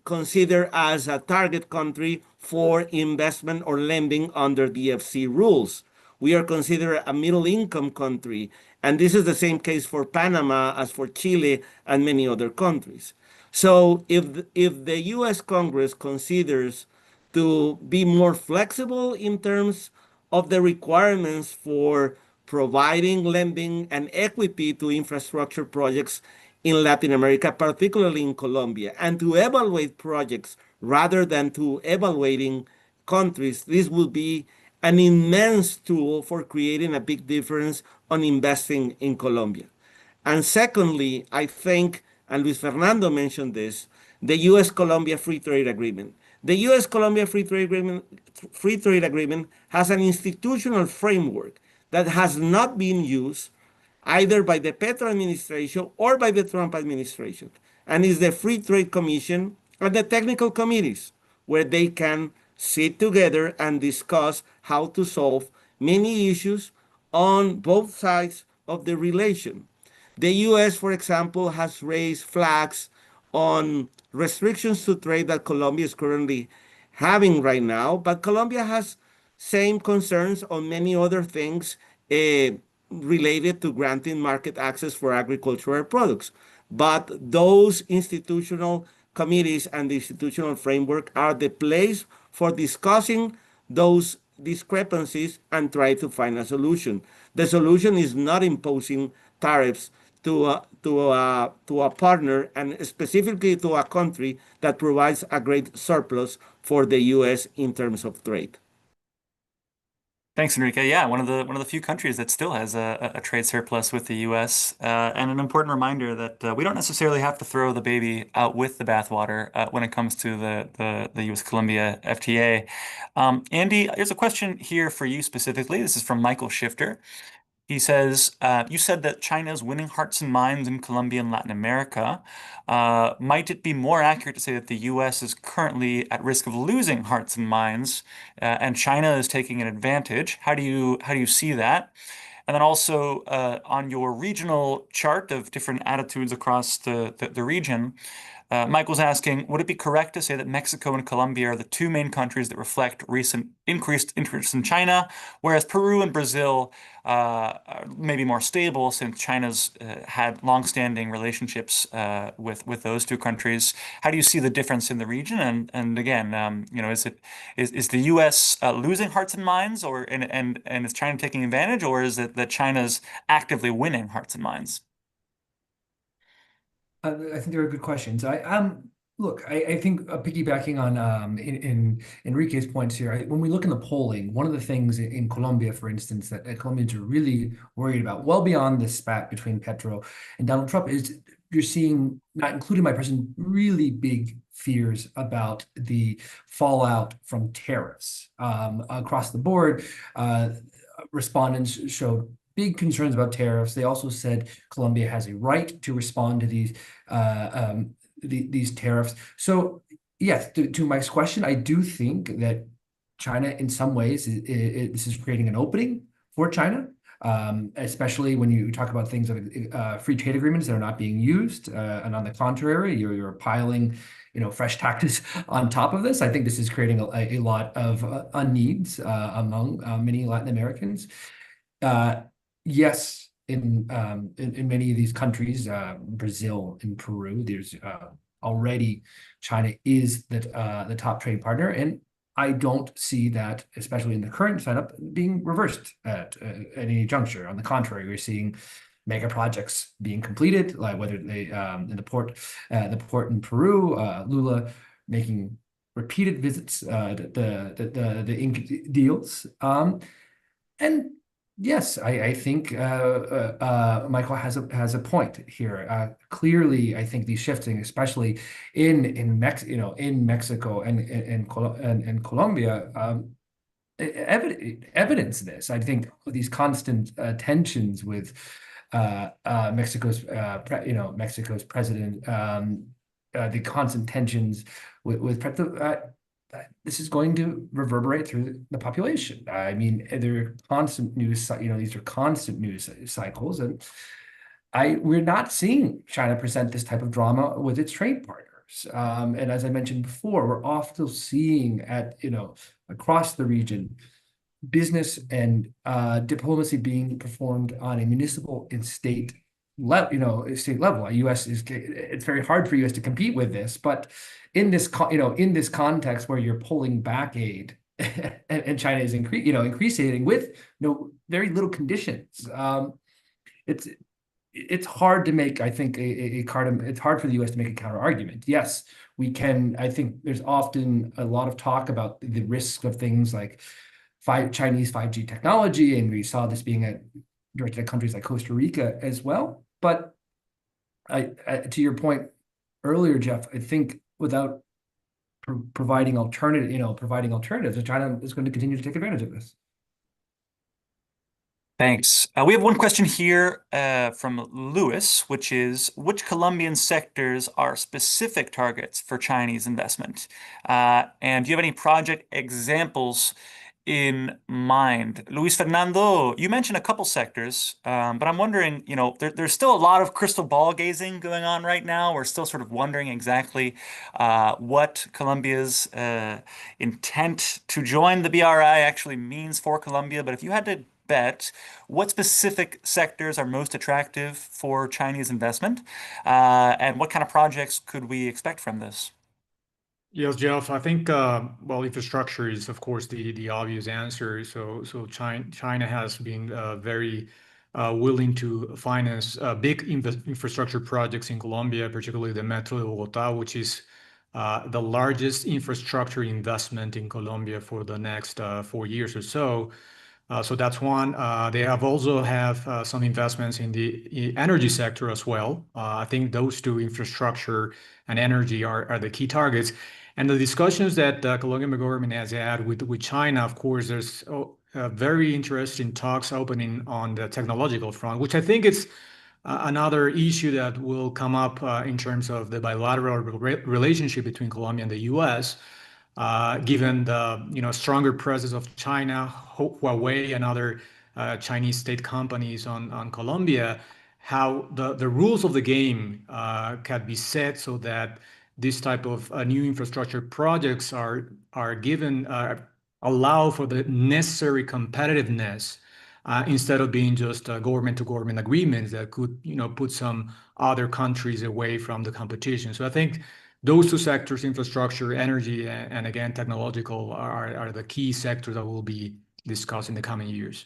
considered as a target country for investment or lending under DFC rules. We are considered a middle income country, and this is the same case for Panama as for Chile and many other countries. So if the US Congress considers to be more flexible in terms of the requirements for providing lending and equity to infrastructure projects in Latin America, particularly in Colombia, and to evaluate projects rather than to evaluating countries, this will be an immense tool for creating a big difference on investing in Colombia. And secondly, I think, and Luis Fernando mentioned this, the US-Colombia Free Trade Agreement. The US-Colombia Free Trade Agreement has an institutional framework that has not been used either by the Petro administration or by the Trump administration, and is the Free Trade Commission and the technical committees where they can sit together and discuss how to solve many issues on both sides of the relation. The US, for example, has raised flags on restrictions to trade that Colombia is currently having right now, but Colombia has same concerns on many other things related to granting market access for agricultural products. But those institutional committees and the institutional framework are the place for discussing those discrepancies and try to find a solution. The solution is not imposing tariffs to a partner, and specifically to a country that provides a great surplus for the US in terms of trade. Thanks, Enrique. Yeah, one of the few countries that still has a trade surplus with the U.S. And an important reminder that we don't necessarily have to throw the baby out with the bathwater when it comes to the US-Colombia FTA. Andy, there's a question here for you specifically. This is from Michael Shifter. He says, you said that China is winning hearts and minds in Colombia and Latin America. Might it be more accurate to say that the US is currently at risk of losing hearts and minds, and China is taking an advantage? How do you see that? And then also on your regional chart of different attitudes across the region, Michael's asking, would it be correct to say that Mexico and Colombia are the two main countries that reflect recent increased interest in China, whereas Peru and Brazil may be more stable since China's had longstanding relationships with those two countries? How do you see the difference in the region? And again, is the U.S. Losing hearts and minds, and is China taking advantage, or is it that China's actively winning hearts and minds? I think they're good questions. Look, I think piggybacking on in Enrique's points here, when we look in the polling, one of the things in Colombia, for instance, that Colombians are really worried about, well beyond the spat between Petro and Donald Trump, is you're seeing, not including my person, really big fears about the fallout from tariffs across the board. Respondents showed big concerns about tariffs. They also said Colombia has a right to respond to these tariffs. So yes, to Mike's question, I do think that China, in some ways, this is creating an opening for China, especially when you talk about things like free trade agreements that are not being used, and on the contrary, you're piling fresh taxes on top of this. I think this is creating a lot of unneeds among many Latin Americans. Yes, in many of these countries, Brazil and Peru, there's already China is the top trade partner, and I don't see that, especially in the current setup, being reversed at any juncture. On the contrary, we're seeing mega projects being completed, like whether they in the port in Peru, Lula making repeated visits, the ink deals, and yes, I think Michael has a point here. Clearly, I think these shifting, especially in Mexico and Colombia, evidence this. I think these constant tensions with Mexico's president the constant tensions with this is going to reverberate through the population. I mean, there are constant news, these are constant news cycles, and we're not seeing China present this type of drama with its trade partners. And as I mentioned before, we're often seeing across the region, business and diplomacy being performed on a municipal and state level, state level. It's very hard for US to compete with this, but in this context where you're pulling back aid and China is increasing with very little conditions. It's hard to make, I think, it's hard for the US to make a counter argument. Yes, we can. I think there's often a lot of talk about the risks of things like Chinese 5G technology, and we saw this being directed at countries like Costa Rica as well. But to your point earlier, Jeff, I think without providing alternatives, China is going to continue to take advantage of this. Thanks. We have one question here from Lewis, which is, which Colombian sectors are specific targets for Chinese investment? And do you have any project examples in mind? Luis Fernando, you mentioned a couple sectors, but I'm wondering, there's still a lot of crystal ball gazing going on right now. We're still sort of wondering exactly what Colombia's intent to join the BRI actually means for Colombia. But if you had to bet, what specific sectors are most attractive for Chinese investment, and what kind of projects could we expect from this? Yes, Jeff. I think infrastructure is of course the obvious answer. So China has been very willing to finance big infrastructure projects in Colombia, particularly the Metro de Bogotá, which is the largest infrastructure investment in Colombia for the next 4 years or so. So that's one. They also have some investments in the energy sector as well. I think those two, infrastructure and energy, are the key targets. And the discussions that the Colombian government has had with China, of course, there's very interesting talks opening on the technological front, which I think is another issue that will come up in terms of the bilateral relationship between Colombia and the US. Given the stronger presence of China, Huawei, and other Chinese state companies on Colombia, how the rules of the game can be set so that this type of new infrastructure projects are given allow for the necessary competitiveness instead of being just government-to-government agreements that could put some other countries away from the competition. So I think those two sectors, infrastructure, energy, and again, technological, are the key sectors that will be discussed in the coming years.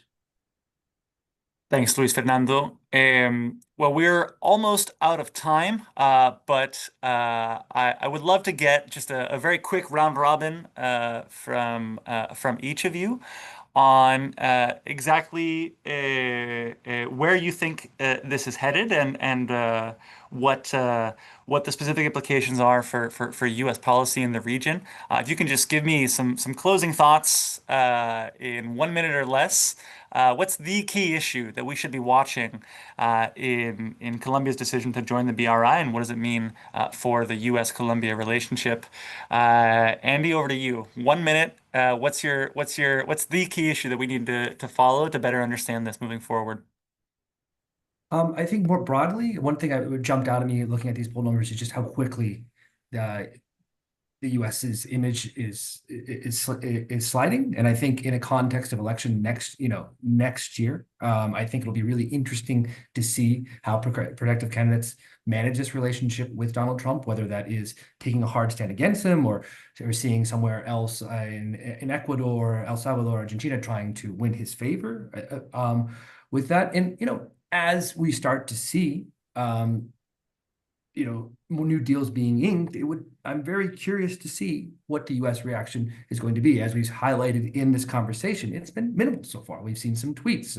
Thanks, Luis Fernando. Well, we're almost out of time, but I would love to get just a very quick round robin from each of you on exactly where you think this is headed, and what the specific implications are for U.S. policy in the region. If you can just give me some closing thoughts in 1 minute or less. What's the key issue that we should be watching in Colombia's decision to join the BRI, and what does it mean for the U.S.-Colombia relationship? Andy, over to you. 1 minute. What's the key issue that we need to follow to better understand this moving forward? I think more broadly, one thing that jumped out at me looking at these poll numbers is just how quickly the US's image is sliding, and I think in a context of election next year, I think it'll be really interesting to see how productive candidates manage this relationship with Donald Trump, whether that is taking a hard stand against him, or seeing somewhere else in Ecuador, El Salvador, Argentina trying to win his favor with that. And as we start to see more new deals being inked, I'm very curious to see what the U.S. reaction is going to be. As we've highlighted in this conversation, it's been minimal so far. We've seen some tweets.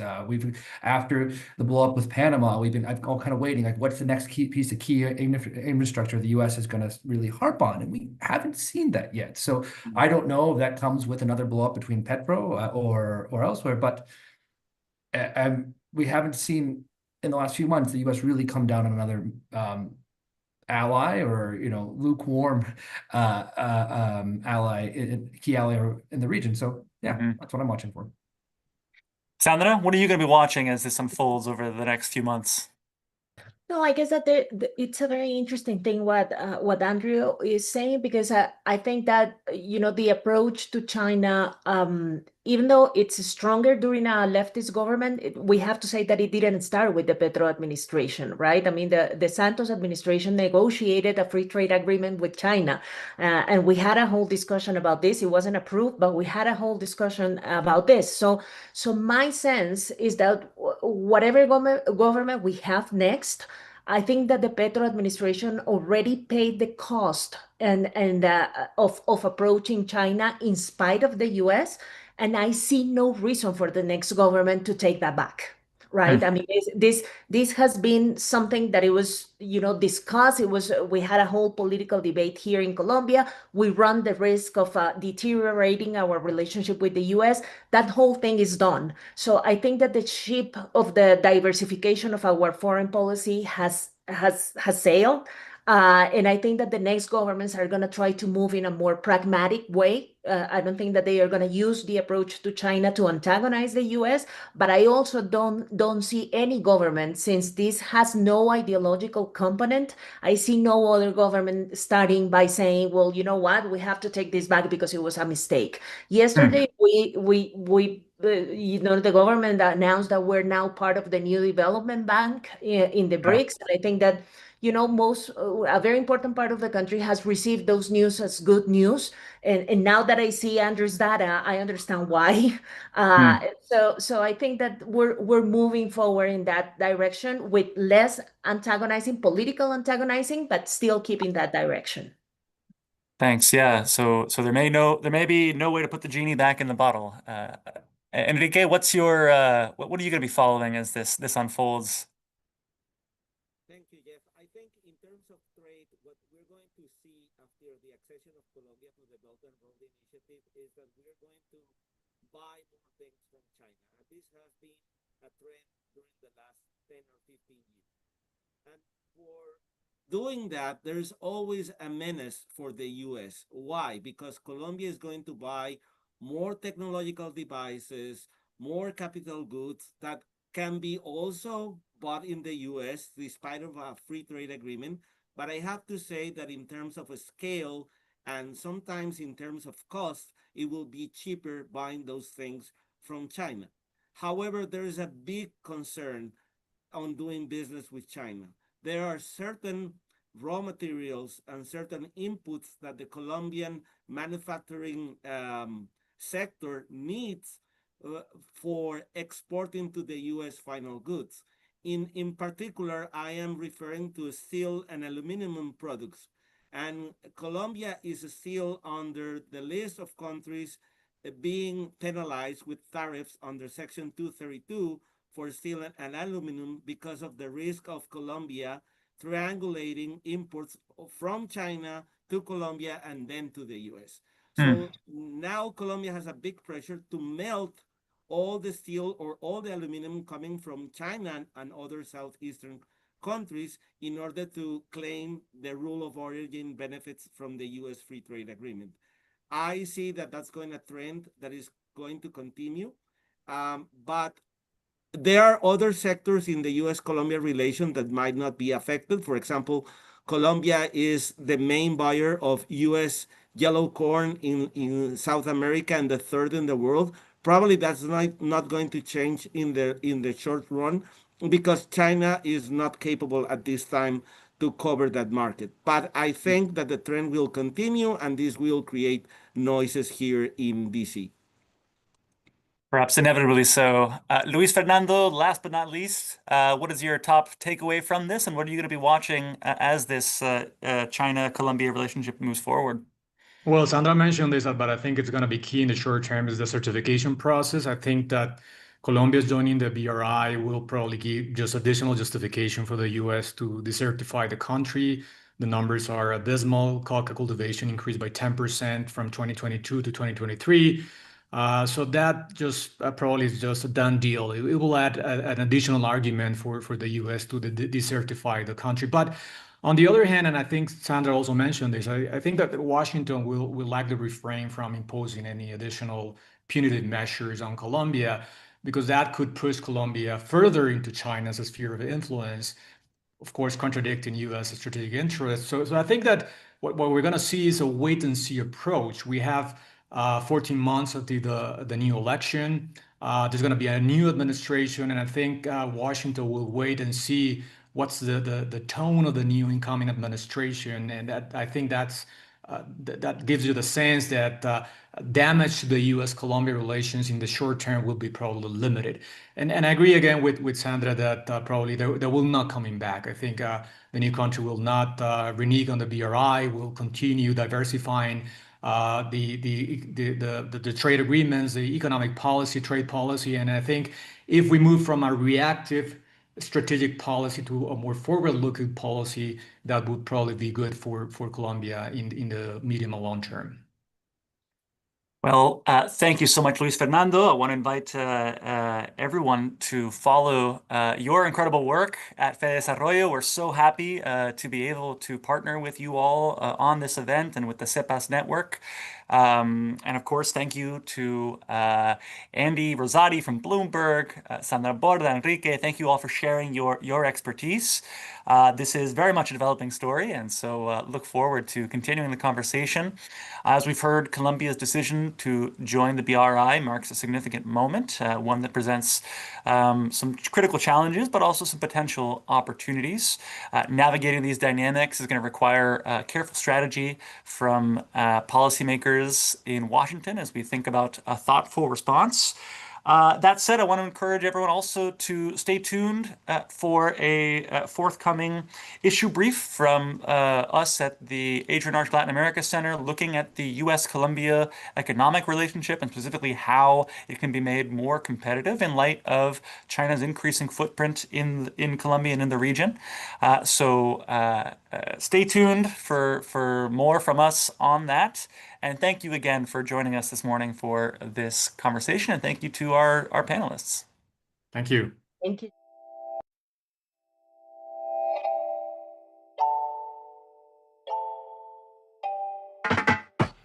After the blow up with Panama, I've all kind of waiting, like, what's the next piece of key infrastructure the U.S. is going to really harp on, and we haven't seen that yet. So I don't know if that comes with another blow up between Petro or elsewhere, but we haven't seen in the last few months the U.S. really come down on another ally or lukewarm key ally in the region. So yeah, that's what I'm watching for. Sandra, what are you going to be watching as this unfolds over the next few months? No, I guess that it's a very interesting thing what Andrew is saying, because I think that the approach to China, even though it's stronger during a leftist government, we have to say that it didn't start with the Petro administration, right? I mean, the Santos administration negotiated a free trade agreement with China, and we had a whole discussion about this. It wasn't approved, but we had a whole discussion about this. So my sense is that whatever government we have next, I think that the Petro administration already paid the cost of approaching China in spite of the US, and I see no reason for the next government to take that back. Right. I mean, this has been something that it was, discussed. We had a whole political debate here in Colombia. We run the risk of deteriorating our relationship with the US. That whole thing is done. So I think that the ship of the diversification of our foreign policy has sailed. And I think that the next governments are going to try to move in a more pragmatic way. I don't think that they are going to use the approach to China to antagonize the US, but I also don't see any government, since this has no ideological component. I see no other government starting by saying, well, you know what, we have to take this back because it was a mistake. Yesterday, the government announced that we're now part of the new development bank in the BRICS. And I think that, a very important part of the country has received those news as good news. And now that I see Andrew's data, I understand why. So I think that we're moving forward in that direction with less political antagonizing, but still keeping that direction. Thanks. Yeah. So there may be no way to put the genie back in the bottle. Enrique, what are you going to be following as this unfolds? Thank you, Jeff. I think in terms of trade, what we're going to see after the accession of Colombia to the Belt and Road Initiative is that we're going to buy more things from China. And this has been a trend during the last 10 or 15 years. And for doing that, there's always a menace for the US. Why? Because Colombia is going to buy more technological devices, more capital goods that can be also bought in the US despite of a free trade agreement. But I have to say that in terms of a scale and sometimes in terms of cost, it will be cheaper buying those things from China. However, there is a big concern on doing business with China. There are certain raw materials and certain inputs that the Colombian manufacturing sector needs for exporting to the US final goods. In particular, I am referring to steel and aluminum products. And Colombia is still under the list of countries being penalized with tariffs under Section 232 for steel and aluminum because of the risk of Colombia triangulating imports from China to Colombia and then to the US. So now Colombia has a big pressure to melt all the steel or all the aluminum coming from China and other southeastern countries in order to claim the rule of origin benefits from the US free trade agreement. I see that that's going a trend that is going to continue, but there are other sectors in the US-Colombia relation that might not be affected. For example, Colombia is the main buyer of US yellow corn in South America and the third in the world. Probably that's not going to change in the short run because China is not capable at this time to cover that market. But I think that the trend will continue and this will create noises here in DC. Perhaps inevitably so. Luis Fernando, last but not least, what is your top takeaway from this, and what are you going to be watching as this China-Colombia relationship moves forward? Well, Sandra mentioned this, but I think it's going to be key in the short term is the certification process. I think that Colombia's joining the BRI will probably give just additional justification for the US to decertify the country. The numbers are abysmal. Coca cultivation increased by 10% from 2022 to 2023. So that just probably is just a done deal. It will add an additional argument for the US to decertify the country. But On the other hand, and I think Sandra also mentioned this, I think that Washington will likely refrain from imposing any additional punitive measures on Colombia because that could push Colombia further into China's sphere of influence, of course, contradicting U.S. strategic interests. So I think that what we're going to see is a wait and see approach. We have 14 months of the new election. There's going to be a new administration, and I think Washington will wait and see what's the tone of the new incoming administration, and I think that gives you the sense that damage to the U.S.-Colombia relations in the short term will be probably limited. And I agree again with Sandra that probably there will not coming back. I think the new country will not renege on the BRI, will continue diversifying the trade agreements, the economic policy, trade policy. And I think if we move from a reactive strategic policy to a more forward-looking policy, that would probably be good for Colombia in the medium and long term. Well, thank you so much, Luis Fernando. I want to invite everyone to follow your incredible work at Fede Desarrollo. We're so happy to be able to partner with you all on this event and with the CEPAS network. And of course, thank you to Andy Rosati from Bloomberg, Sandra Borda, Enrique. Thank you all for sharing your expertise. This is very much a developing story, and so look forward to continuing the conversation. As we've heard, Colombia's decision to join the BRI marks a significant moment, one that presents some critical challenges, but also some potential opportunities. Navigating these dynamics is going to require careful strategy from policymakers in Washington as we think about a thoughtful response. That said, I want to encourage everyone also to stay tuned for a forthcoming issue brief from us at the Adrian Arch Latin America Center, looking at the US-Colombia economic relationship and specifically how it can be made more competitive in light of China's increasing footprint in Colombia and in the region. So stay tuned for more from us on that. And thank you again for joining us this morning for this conversation. And thank you to our panelists. Thank you. Thank you.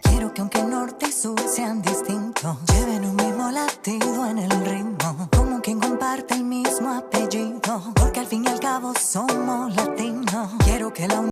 Quiero que aunque norte y sur sean distintos, lleven un mismo latido en el ritmo, como quien comparte el mismo apellido, porque al fin y al cabo somos latinos. Quiero que la